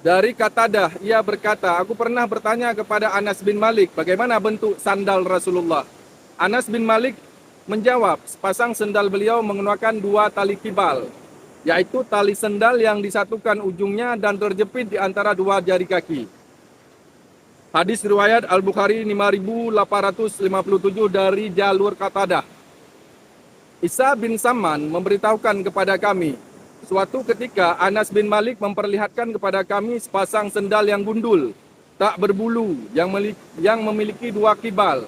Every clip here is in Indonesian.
Dari Qatadah, ia berkata, aku pernah bertanya kepada Anas bin Malik, bagaimana bentuk sandal Rasulullah. Anas bin Malik menjawab, sepasang sendal beliau menggunakan dua tali kibal, yaitu tali sendal yang disatukan ujungnya dan terjepit di antara dua jari kaki. Hadis riwayat Al-Bukhari 5857 dari jalur Qatadah. Isa bin Saman memberitahukan kepada kami, suatu ketika Anas bin Malik memperlihatkan kepada kami sepasang sendal yang gundul, tak berbulu, yang memiliki dua kibal.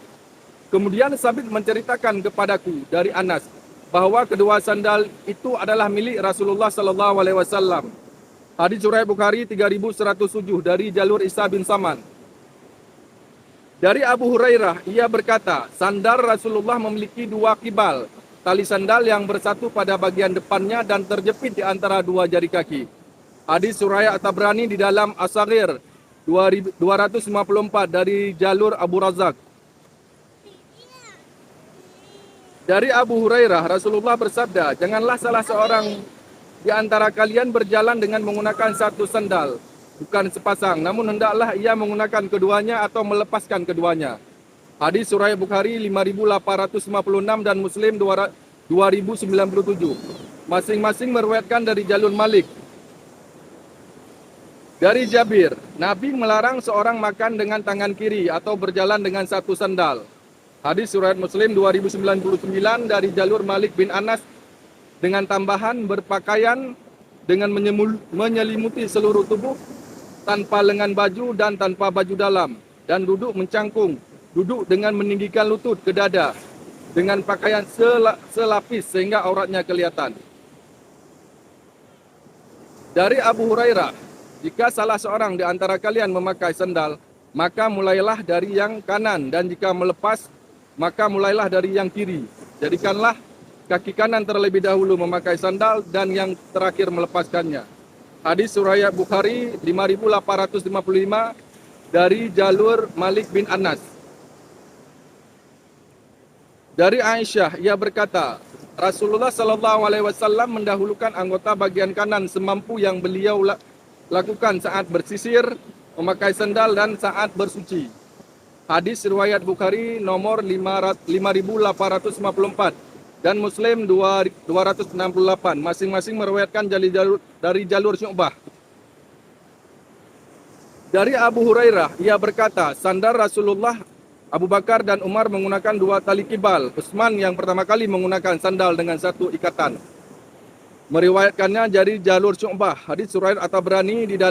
Kemudian Sabit menceritakan kepadaku dari Anas bahwa kedua sandal itu adalah milik Rasulullah sallallahu alaihi wasallam. Hadis riwayat Bukhari 3107 dari jalur Isa bin Saman. Dari Abu Hurairah, ia berkata, sandal Rasulullah memiliki dua kibal, tali sandal yang bersatu pada bagian depannya dan terjepit di antara dua jari kaki. Hadis riwayat At-Tabrani di dalam As-Saghir 254 dari jalur Abu Razak. Dari Abu Hurairah, Rasulullah bersabda, janganlah salah seorang di antara kalian berjalan dengan menggunakan satu sandal, bukan sepasang, namun hendaklah ia menggunakan keduanya atau melepaskan keduanya. Hadis riwayat Bukhari 5856 dan Muslim 2097. Masing-masing meriwayatkan dari jalur Malik. Dari Jabir, Nabi melarang seorang makan dengan tangan kiri atau berjalan dengan satu sandal. Hadis riwayat Muslim 2099 dari jalur Malik bin Anas dengan tambahan berpakaian dengan menyelimuti seluruh tubuh tanpa lengan baju dan tanpa baju dalam dan duduk mencangkung, duduk dengan meninggikan lutut ke dada dengan pakaian selapis sehingga auratnya kelihatan. Dari Abu Hurairah, jika salah seorang di antara kalian memakai sandal, maka mulailah dari yang kanan, dan jika melepas, maka mulailah dari yang kiri. Jadikanlah kaki kanan terlebih dahulu memakai sandal dan yang terakhir melepaskannya. Hadis riwayat Bukhari 5855 dari jalur Malik bin Anas. Dari Aisyah, ia berkata, Rasulullah sallallahu alaihi wasallam mendahulukan anggota bagian kanan semampu yang beliau lakukan saat bersisir, memakai sandal dan saat bersuci. Hadis riwayat Bukhari nomor 5854 dan Muslim 268, masing-masing meriwayatkan dari jalur Syu'bah. Dari Abu Hurairah, ia berkata, sandal Rasulullah, Abu Bakar dan Umar menggunakan dua tali kibal. Utsman yang pertama kali menggunakan sandal dengan satu ikatan. Meriwayatkannya dari jalur Syu'bah. Hadis riwayat At-Tabrani di dalam